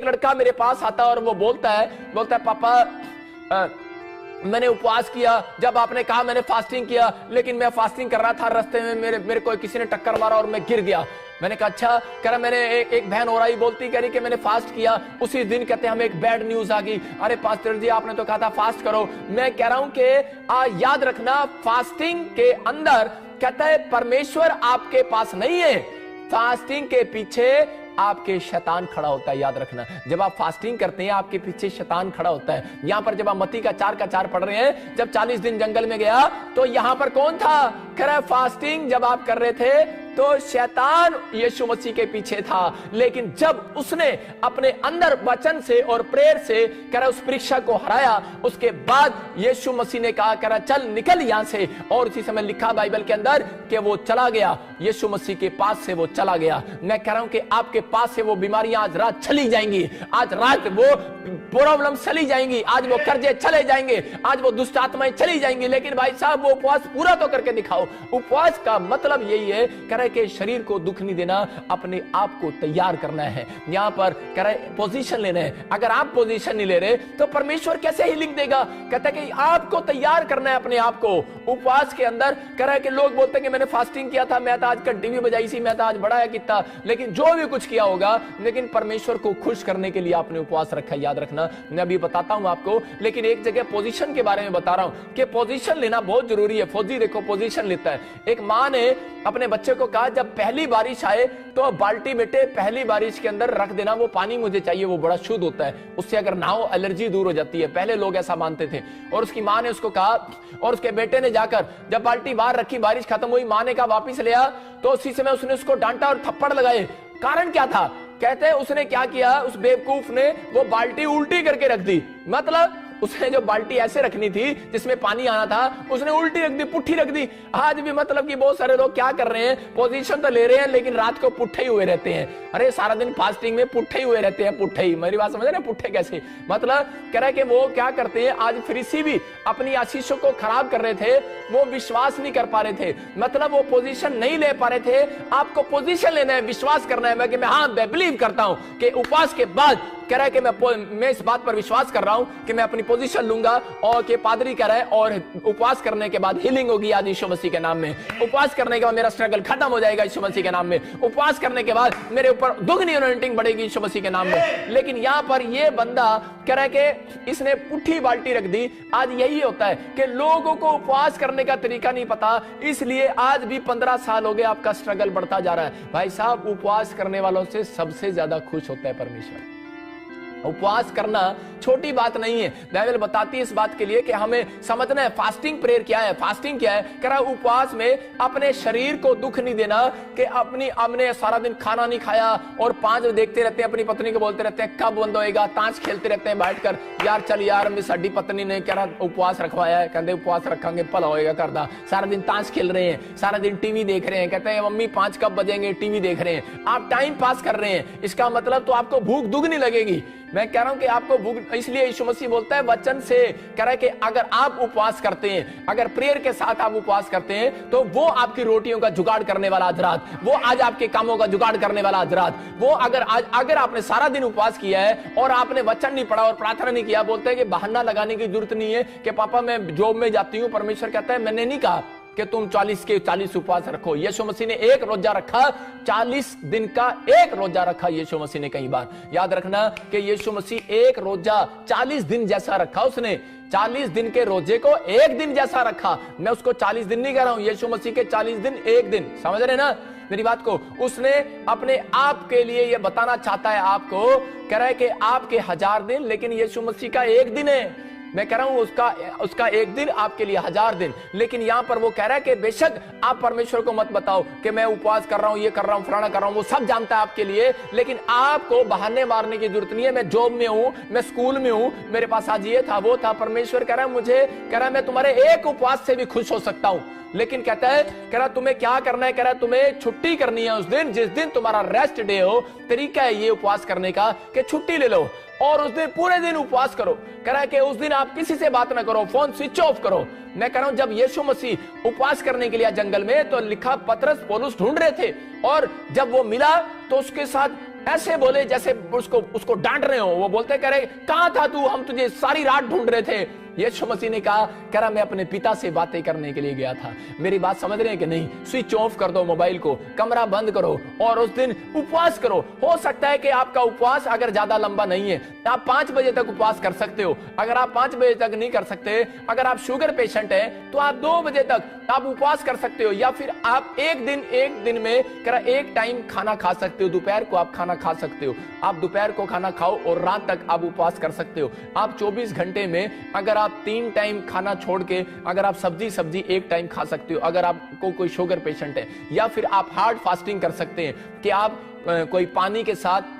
लड़का मेरे पास आता है और वो बोलता है पापा मैंने उपवास किया, जब आपने कहा मैंने फास्टिंग किया, लेकिन मैं फास्टिंग कर रहा था, रास्ते में मेरे को किसी ने टक्कर मारा और मैं गिर गया। मैंने कहा अच्छा। कह रहा मैंने एक बहन और आई बोलती, कह रही कि मैंने फास्ट किया, उसी दिन कहते हमें एक बैड न्यूज आ गई, अरे पास्टर जी आपने तो कहा था फास्ट करो। मैं कह रहा हूं कि याद रखना, फास्टिंग के अंदर कहता है परमेश्वर आपके पास नहीं है, फास्टिंग के पीछे आपके शैतान खड़ा होता है। याद रखना, जब आप फास्टिंग करते हैं आपके पीछे शैतान खड़ा होता है। यहां पर जब आप मत्ती का 4 पढ़ रहे हैं, जब 40 दिन जंगल में गया तो यहां पर कौन था? कह रहा है फास्टिंग जब आप कर रहे थे तो शैतान यीशु मसीह के पीछे था, लेकिन जब उसने अपने अंदर वचन से और प्रेयर से कह रहा उस परीक्षा को हराया, उसके बाद यीशु मसीह ने कहा, कह रहा चल निकल यहां से, और उसी समय लिखा बाइबल के अंदर कि वो चला गया, यीशु मसीह के पास से वो चला गया। मैं कह रहा हूं कि आपके पास से वो बीमारियां आज रात चली जाएंगी, आज रात वो प्रॉब्लम चली जाएंगी, आज वो कर्जे चले जाएंगे, आज वो दुष्ट आत्माएं चली जाएंगी। लेकिन भाई साहब वो उपवास पूरा तो करके दिखाओ। उपवास का मतलब यही है कह रहे कि शरीर को दुख नहीं देना, अपने आप को तैयार करना है। यहां पर कह रहे पोजीशन लेना है। अगर आप पोजीशन नहीं ले रहे तो परमेश्वर कैसे हीलिंग देगा? कहता है कि आपको तैयार करना है अपने आप को उपवास के अंदर। कह रहा है कि लोग बोलते हैं कि मैंने फास्टिंग किया था, मैं तो आज घंटी भी बजाई सी, मैं तो आज बड़ा कितना, लेकिन जो भी कुछ किया होगा, लेकिन परमेश्वर को खुश करने के लिए आपने उपवास रखा। याद रखना, मैं अभी बताता हूं आपको, लेकिन एक जगह पोजीशन के बारे में बता रहा हूं कि पोजीशन लेना बहुत जरूरी है। फौजी देखो पोजीशन लेता है। एक मां ने अपने बच्चे को कहा जब पहली बारिश आए तो बाल्टी बेटे पहली बारिश के अंदर रख देना, वो पानी मुझे चाहिए, वो बड़ा शुद्ध होता है, उससे अगर नहाओ एलर्जी दूर हो जाती है। पहले लोग ऐसा मानते थे। और उसकी मां ने उसको कहा, और उसके बेटे ने जाकर जब बाल्टी बाहर रखी, बारिश खत्म हुई, मां ने कहा वापिस ले आ, तो उसी समय उसने उसको डांटा और थप्पड़ लगाए। कारण क्या था? कहते हैं उसने क्या किया, उस बेवकूफ ने वो बाल्टी उल्टी करके रख दी। मतलब उसने जो बाल्टी ऐसे रखनी थी जिसमें पानी आना था, उसने उल्टी रख दी, पुट्ठी रख दी। आज भी मतलब कि बहुत सारे लोग क्या कर रहे हैं, पोजीशन तो ले रहे हैं लेकिन रात को पुट्ठे ही हुए रहते हैं। अरे सारा दिन फास्टिंग में पुट्ठे ही हुए रहते हैं, पुट्ठे ही। मेरी बात समझ रहे हैं? पुट्ठे कैसे? मतलब कह रहा है कि वो क्या करते हैं, आज फरीसी भी अपनी आशीषों को खराब कर रहे थे, वो विश्वास नहीं कर पा रहे थे, मतलब वो पोजीशन नहीं ले पा रहे थे। आपको पोजीशन लेना है, विश्वास करना है कि मैं हाँ मैं बिलीव करता हूं कि उपवास के बाद कह रहा है कि मैं इस बात पर विश्वास कर रहा हूं कि मैं अपनी पोजीशन लूंगा, और कि पादरी कह रहा है और उपवास करने के बाद हीलिंग होगी आज यीशु मसीह के नाम में। उपवास करने के बाद मेरा स्ट्रगल खत्म हो जाएगा यीशु मसीह के नाम में। उपवास करने के बाद मेरे ऊपर दुगनी अनॉइंटिंग बढ़ेगी यीशु मसीह के नाम में। लेकिन यहां पर यह बंदा कह रहा है कि इसने पुट्ठी बाल्टी रख दी। आज यही होता है कि लोगों को उपवास करने का तरीका नहीं पता, इसलिए आज भी 15 साल हो गए आपका स्ट्रगल बढ़ता जा रहा है। भाई साहब उपवास करने वालों से सबसे ज्यादा खुश होता है परमेश्वर। उपवास करना छोटी बात नहीं है। बाइबल बताती है इस बात के लिए कि हमें समझना है फास्टिंग प्रेयर क्या है। फास्टिंग क्या है? कह रहा उपवास में अपने शरीर को दुख नहीं देना कि हमने सारा दिन खाना नहीं खाया और 5 बजे देखते रहते हैं, अपनी पत्नी को बोलते रहते हैं कब बंद होएगा, ताश खेलते रहते हैं बैठकर, यार चल यार मैं साडी पत्नी ने कह रहा उपवास रखवाया है, कहते उपवास रखेंगे भला होएगा करदा। सारा दिन ताश खेल रहे हैं, सारा दिन टीवी देख रहे हैं, कहते हैं मम्मी 5 कब बजेंगे, टीवी देख रहे हैं, आप टाइम पास कर रहे हैं। इसका मतलब तो आपको भूख दुगनी लगेगी। मैं कह रहा हूं कि आपको भूख, इसलिए यीशु मसीह बोलता है वचन से, कह रहा है कि अगर आप उपवास करते हैं, अगर प्रेयर के साथ आप उपवास करते हैं, तो वो आपकी रोटियों का जुगाड़ करने वाला आज रात, वो आज आपके कामों का जुगाड़ करने वाला आज रात, वो अगर आपने सारा दिन उपवास किया है और आपने वचन नहीं पढ़ा और प्रार्थना नहीं किया, बोलते हैं कि बहाना लगाने की जरूरत नहीं है कि पापा मैं जॉब में जाती हूं। परमेश्वर कहता है मैंने नहीं कहा कि तुम 40 के 40 उपवास रखो। यीशु मसीह ने एक रोजा रखा, 40 दिन का एक रोजा रखा यीशु मसीह ने। कई बार याद रखना कि यीशु मसीह एक रोजा 40 दिन जैसा रखा, उसने 40 दिन के रोजे को एक दिन जैसा रखा। मैं उसको 40 दिन नहीं कह रहा हूं, यीशु मसीह के 40 दिन एक दिन, समझ रहे ना मेरी बात को? उसने अपने आप के लिए यह बताना चाहता है आपको, कह रहा है कि आपके 1000 दिन, लेकिन यीशु मसीह का एक दिन है। मैं कह रहा हूं उसका एक दिन आपके लिए 1000 दिन। लेकिन यहां पर वो कह रहा है कि बेशक आप परमेश्वर को मत बताओ कि मैं उपवास कर रहा हूं, ये कर रहा हूं, फलाना कर रहा हूं, वो सब जानता है आपके लिए, लेकिन आपको बहाने मारने की जरूरत नहीं है। मैं जॉब में हूं, मैं स्कूल में हूं, मेरे पास आज ये था वो था। परमेश्वर कह रहा है मुझे, कह रहा है मैं तुम्हारे एक उपवास से भी खुश हो सकता हूं। लेकिन कहता है, कह रहा तुम्हें क्या करना है, कह रहा तुम्हें छुट्टी करनी है उस दिन जिस दिन तुम्हारा रेस्ट डे हो। तरीका है ये उपवास करने का कि छुट्टी ले लो और उस दिन पूरे दिन उपवास करो। कह रहा है कि उस दिन आप किसी से बात ना करो, फोन स्विच ऑफ करो। मैं कह रहा हूं जब यीशु मसीह उपवास करने के लिए जंगल में, तो लिखा पतरस पौलुस ढूंढ रहे थे, और जब वो मिला तो उसके साथ ऐसे बोले जैसे उसको डांट रहे हो। वो बोलते कह रहे कहां था तू, हम तुझे सारी रात ढूंढ रहे थे। यीशु मसीह ने कहा, कह रहा मैं अपने पिता से बातें करने के लिए गया था। मेरी बात समझ रहे हैं कि नहीं? स्विच ऑफ कर दो मोबाइल को, कमरा बंद करो और उस दिन उपवास करो। हो सकता है कि आपका उपवास अगर ज्यादा लंबा नहीं है, आप 5 बजे तक उपवास कर सकते हो। अगर आप 5 बजे तक नहीं कर सकते, अगर आप शुगर पेशेंट हैं तो आप 2 बजे तक आप उपवास कर सकते हो। या फिर आप एक दिन में कह रहा एक टाइम खाना खा सकते हो, दोपहर को आप खाना खा सकते हो। आप दोपहर को खाना खाओ और रात तक आप उपवास कर सकते हो। आप 24 घंटे में अगर आप 3 टाइम खाना छोड़ के अगर आप सब्जी 1 टाइम खा सकते हो, अगर आपको कोई शुगर पेशेंट है। या फिर आप हार्ड फास्टिंग कर सकते हैं कि आप कोई पानी के साथ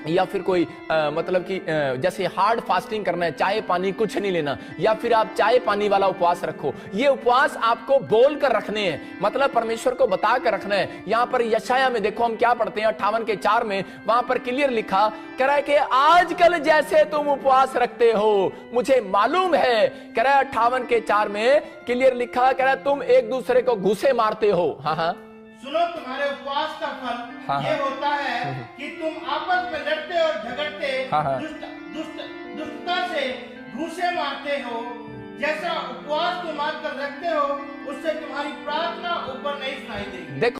या फिर कोई मतलब कि जैसे हार्ड फास्टिंग करना है, चाय पानी कुछ नहीं लेना, या फिर आप चाय पानी वाला उपवास रखो। ये उपवास आपको बोल कर रखने हैं, मतलब परमेश्वर को बता कर रखना है। यहां पर यशाया में देखो हम क्या पढ़ते हैं 58:4 में, वहां पर क्लियर लिखा कह रहा है कि आजकल जैसे तुम उपवास रखते हो मुझे मालूम है। कह रहा है 58:4 में क्लियर लिखा, कह रहा है तुम एक दूसरे को घूसे मारते हो। हाँ, सुनो, तुम्हारे उपवास का फल ये होता है कि तुम आपस में लड़ते और झगड़ते, दुष्टता से घूंसे मारते हो। जैसा उपवास तुम आजकल रखते हो उससे तुम्हारी प्रार्थना ऊपर नहीं सुनाई देगी। देखो